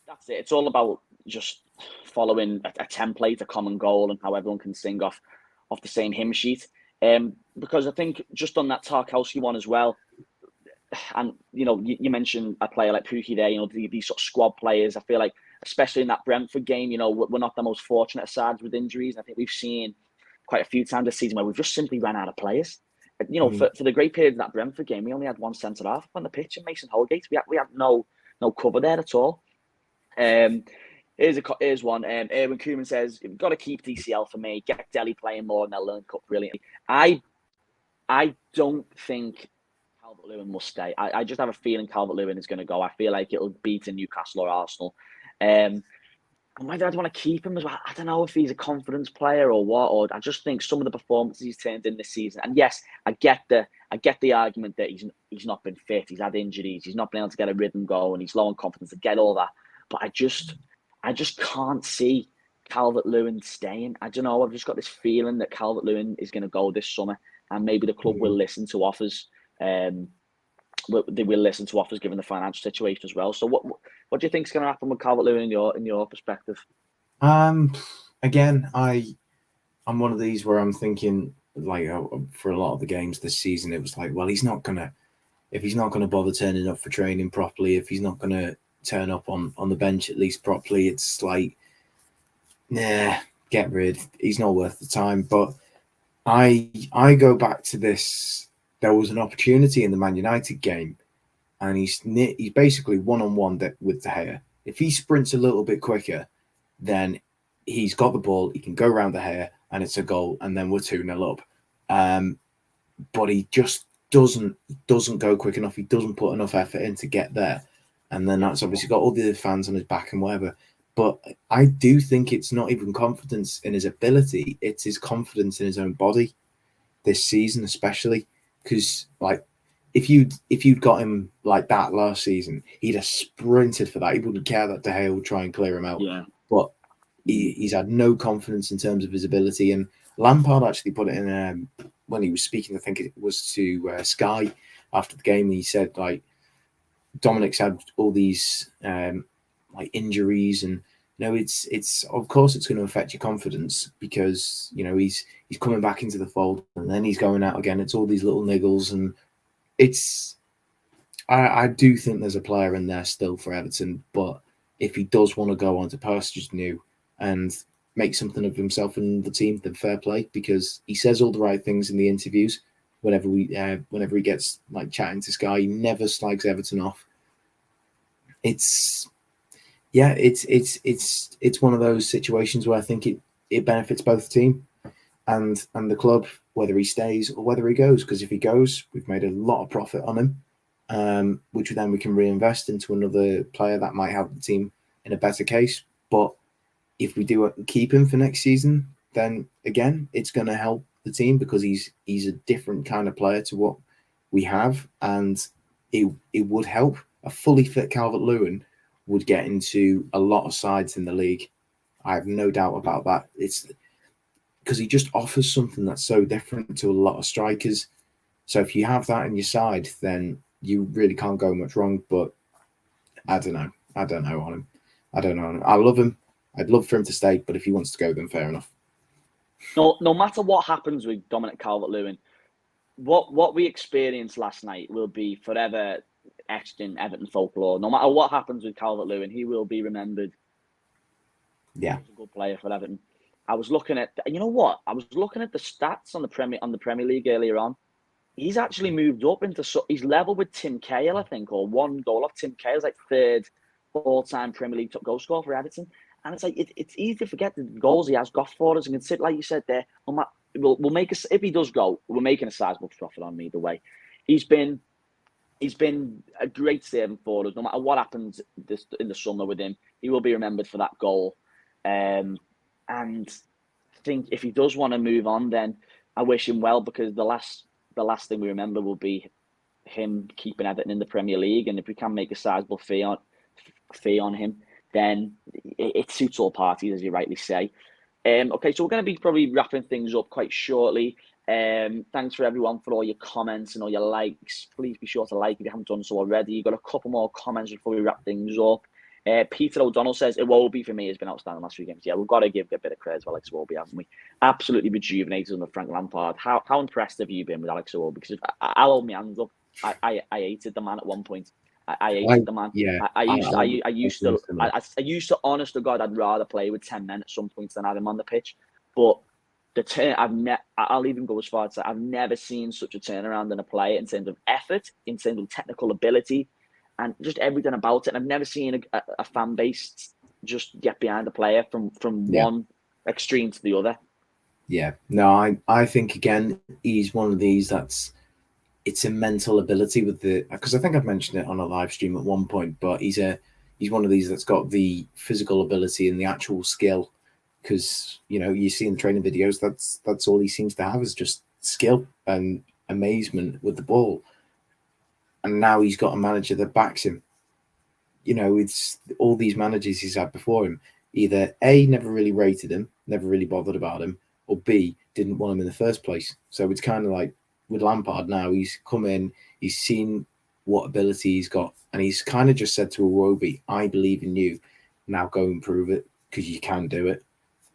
That's it. It's all about just following a template, a common goal, and how everyone can sing off the same hymn sheet. Because I think just on that Tarkowski one as well, and you mentioned a player like Pukki there. These sort of squad players. I feel like, especially in that Brentford game, we're not the most fortunate sides with injuries. I think we've seen quite a few times this season where we've just simply ran out of players. For the great period of that Brentford game, we only had one centre half on the pitch, and Mason Holgate. We had no cover there at all. Here's one. Erwin Koeman says, you've got to keep DCL for me. Get Dele playing more and they'll learn cup brilliantly. I don't think Calvert-Lewin must stay. I just have a feeling Calvert-Lewin is going to go. I feel like it'll be to Newcastle or Arsenal. And whether I'd want to keep him as well, I don't know if he's a confidence player or what. Or I just think some of the performances he's turned in this season. And yes, I get the argument that he's not been fit. He's had injuries. He's not been able to get a rhythm going. He's low on confidence. I get all that, but I just can't see Calvert-Lewin staying. I don't know. I've just got this feeling that Calvert-Lewin is going to go this summer, and maybe the club will listen to offers. They will listen to offers given the financial situation as well. So what do you think is going to happen with Calvert-Lewin in your perspective? Again, I'm one of these where I'm thinking, like, for a lot of the games this season, it was like, well, if he's not gonna bother turning up for training properly, if he's not gonna turn up on the bench at least properly, it's like, nah, get rid. He's not worth the time. But I go back to this. There was an opportunity in the Man United game, and he's basically one-on-one with De Gea. If he sprints a little bit quicker, then he's got the ball. He can go around De Gea, and it's a goal, and then we're 2-0 up. But he just doesn't go quick enough. He doesn't put enough effort in to get there, and then that's obviously got all the fans on his back and whatever. But I do think it's not even confidence in his ability; it's his confidence in his own body this season, especially. Because, like, if you'd got him like that last season, he'd have sprinted for that. He wouldn't care that De Gea would try and clear him out. Yeah. But he's had no confidence in terms of his ability. And Lampard actually put it in when he was speaking, I think it was to Sky after the game. He said, like, Dominic's had all these like injuries, and it's of course it's going to affect your confidence because he's coming back into the fold and then he's going out again. It's all these little niggles, and I do think there's a player in there still for Everton, but if he does want to go on to pastures new and make something of himself and the team, then fair play, because he says all the right things in the interviews. Whenever he gets like chatting to Sky, he never slags Everton off. It's one of those situations where I think it benefits both the team and the club, whether he stays or whether he goes. Because if he goes, we've made a lot of profit on him, which then we can reinvest into another player that might help the team in a better case. But if we do keep him for next season, then again, it's going to help the team because he's a different kind of player to what we have, and it would help. A fully fit Calvert-Lewin would get into a lot of sides in the league. I have no doubt about that. It's because he just offers something that's so different to a lot of strikers. So if you have that in your side, then you really can't go much wrong. But I don't know on him. I love him. I'd love for him to stay, but if he wants to go, then fair enough. No matter what happens with Dominic Calvert-Lewin, what we experienced last night will be forever etched in Everton folklore. No matter what happens with Calvert-Lewin, he will be remembered. Yeah, he's a good player for Everton. I was looking at, you know what? I was looking at the stats on the Premier League earlier on. He's actually moved up into. He's level with Tim Cahill, I think, or one goal off Tim Cahill's like third all-time Premier League top goal scorer for Everton. And it's like it's easy to forget the goals he has got for us, and consider, like you said there, we'll make us if he does go, we're making a sizable profit on him either way. He's been a great saving for us. No matter what happens in the summer with him, he will be remembered for that goal. And I think if he does want to move on, then I wish him well, because the last thing we remember will be him keeping Everton in the Premier League. And if we can make a sizable fee on him, then it suits all parties, as you rightly say. Okay, so we're going to be probably wrapping things up quite shortly. Thanks for everyone for all your comments and all your likes. Please be sure to like if you haven't done so already. You've got a couple more comments before we wrap things up. Peter O'Donnell says, Iwobi for me has been outstanding last few games. Yeah, we've got to give a bit of credit to Alex Iwobi, haven't we? Absolutely rejuvenated under Frank Lampard. How impressed have you been with Alex Iwobi? Because I'll hold my hands up. I hated the man at one point. I hated the man. Yeah, I used to, honest to God, I'd rather play with 10 men at some points than have him on the pitch. But I'll even go as far as to say I've never seen such a turnaround in a player in terms of effort, in terms of technical ability, and just everything about it. And I've never seen a fan base just get behind the player from one extreme to the other. Yeah, no, I think again he's one of these it's a mental ability with because I think I've mentioned it on a live stream at one point, but he's one of these that's got the physical ability and the actual skill. Because you see in the training videos, that's all he seems to have is just skill and amazement with the ball. And now he's got a manager that backs him. It's all these managers he's had before him. Either A, never really rated him, never really bothered about him, or B, didn't want him in the first place. So it's kind of like with Lampard now, he's come in, he's seen what ability he's got, and he's kind of just said to Iwobi, I believe in you. Now go and prove it, because you can do it.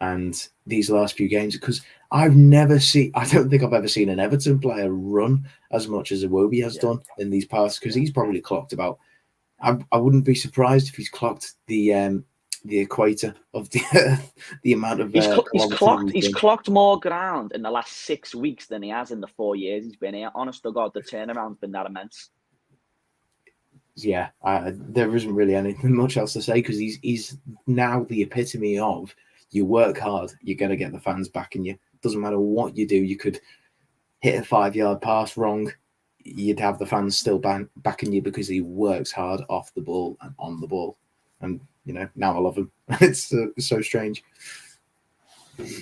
And these last few games, because I don't think I've ever seen an Everton player run as much as Iwobi has done in these past, because he's probably clocked about, I wouldn't be surprised if he's clocked the equator of the earth, the amount of he's clocked more ground in the last 6 weeks than he has in the 4 years he's been here. Honest to God, the turnaround's been that immense. Yeah, there isn't really anything much else to say, because he's now the epitome of, you work hard, you're going to get the fans backing you. Doesn't matter what you do. You could hit a 5-yard pass wrong, you'd have the fans still backing you because he works hard off the ball and on the ball. And now I love him. It's so strange.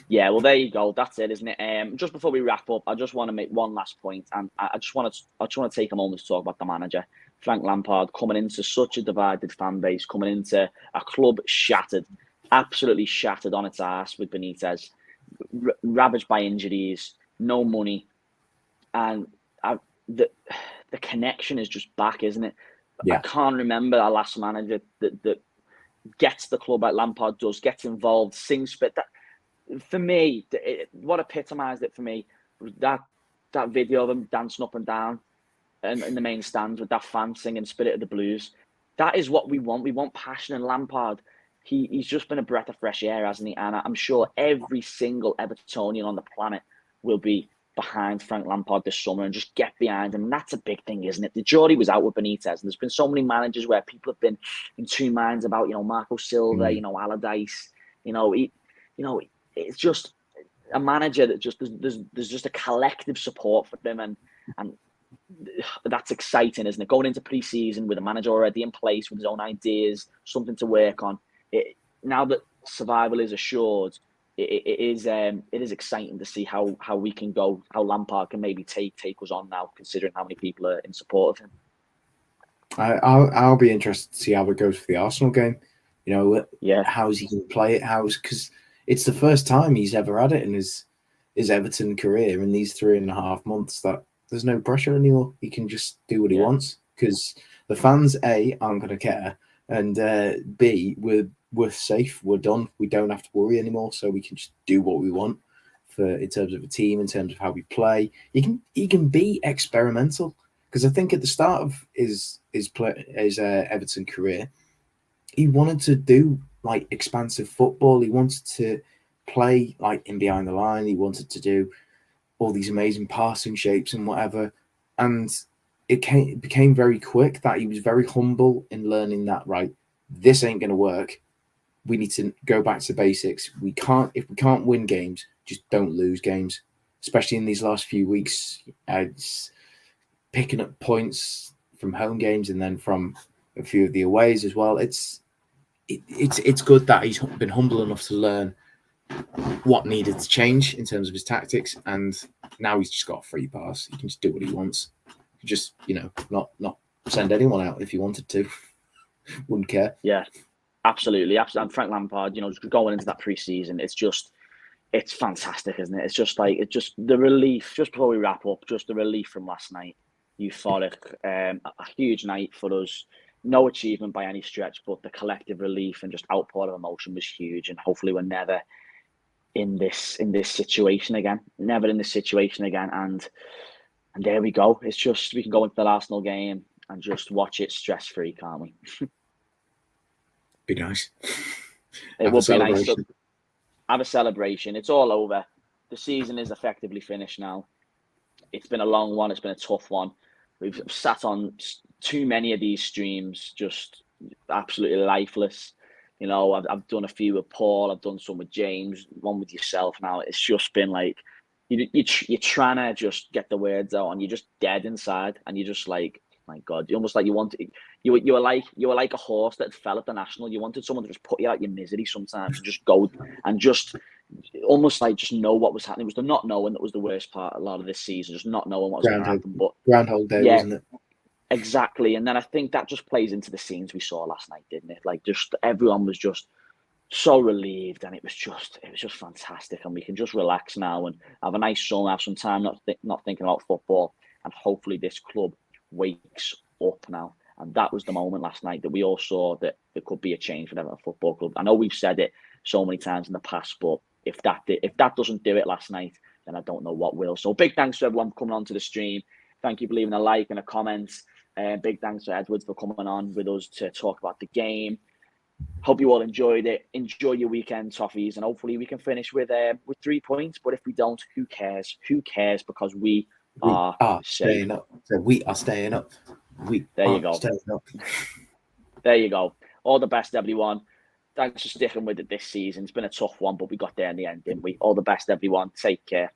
Yeah, well, there you go. That's it, isn't it? Just before we wrap up, I just want to make one last point, and I just want to take a moment to talk about the manager, Frank Lampard, coming into such a divided fan base, coming into a club shattered, absolutely shattered on its arse with Benitez, ravaged by injuries, no money, and the connection is just back, isn't it? Yeah. I can't remember our last manager that gets the club like Lampard does, gets involved, sings. But that, for me, what epitomised it for me was that video of him dancing up and down in the main stands with that fan singing Spirit of the Blues. That is what we want. We want passion in Lampard. He's just been a breath of fresh air, hasn't he? And I'm sure every single Evertonian on the planet will be behind Frank Lampard this summer and just get behind him. And that's a big thing, isn't it? The jury was out with Benitez. And there's been so many managers where people have been in two minds about, Marco Silva, Allardyce. It's just a manager that just there's just a collective support for them, and that's exciting, isn't it? Going into pre-season with a manager already in place with his own ideas, something to work on. Now that survival is assured, it is exciting to see how we can go, how Lampard can maybe take us on now, considering how many people are in support of him. I'll be interested to see how it goes for the Arsenal game. How's he going to play it? Because it's the first time he's ever had it in his Everton career in these 3.5 months that there's no pressure anymore. He can just do what he wants, because the fans, A, aren't going to care, and B, we're safe, we're done. We don't have to worry anymore, so we can just do what we want in terms of a team, in terms of how we play. He can be experimental, because I think at the start of his Everton career, he wanted to do like expansive football. He wanted to play like in behind the line. He wanted to do all these amazing passing shapes and whatever. And it became very quick that he was very humble in learning that, right, this ain't going to work. We need to go back to basics. If we can't win games, just don't lose games, especially in these last few weeks. Picking up points from home games and then from a few of the aways as well. It's good that he's been humble enough to learn what needed to change in terms of his tactics, and now he's just got a free pass. He can just do what he wants. Just not send anyone out if he wanted to. Wouldn't care. Yeah, absolutely. And Frank Lampard, just going into that pre-season, it's fantastic, isn't it? It's just the relief. Just before we wrap up, just the relief from last night. Euphoric, a huge night for us. No achievement by any stretch, but the collective relief and just outpour of emotion was huge. And hopefully we're never in this situation again. Never in this situation again. And there we go. It's just, we can go into the Arsenal game and just watch it stress-free, can't we? Be nice. It would be nice. So, have a celebration. It's all over. The season is effectively finished now. It's been a long one. It's been a tough one. We've sat on too many of these streams, just absolutely lifeless. You know, I've done a few with Paul. I've done some with James. One with yourself. Now it's just been like you're trying to just get the words out, and you're just dead inside, and you're just like, my God, you almost like you were like a horse that fell at the national. You wanted someone to just put you out your misery sometimes and just go and just almost like just know what was happening. It was the not knowing that was the worst part a lot of this season, just not knowing what was going to happen. But Groundhog Day, yeah, wasn't it? exactly. And then I think that just plays into the scenes we saw last night, didn't it? Like just everyone was just so relieved, and it was just fantastic, and we can just relax now and have a nice summer, have some time not thinking about football, and hopefully this club wakes up now. And that was the moment last night that we all saw that there could be a change for Everton Football Club. I know we've said it so many times in the past, but if that doesn't do it last night, then I don't know what will. So big thanks to everyone for coming on to the stream. Thank you for leaving a like and a comment. Big thanks to Edwards for coming on with us to talk about the game. Hope you all enjoyed it. Enjoy your weekend, Toffees, and hopefully we can finish with 3 points. But if we don't, who cares? Who cares? Because we are staying up. So we are staying up. There you go. There you go. All the best, everyone. Thanks for sticking with it this season. It's been a tough one, but we got there in the end, didn't we? All the best, everyone. Take care.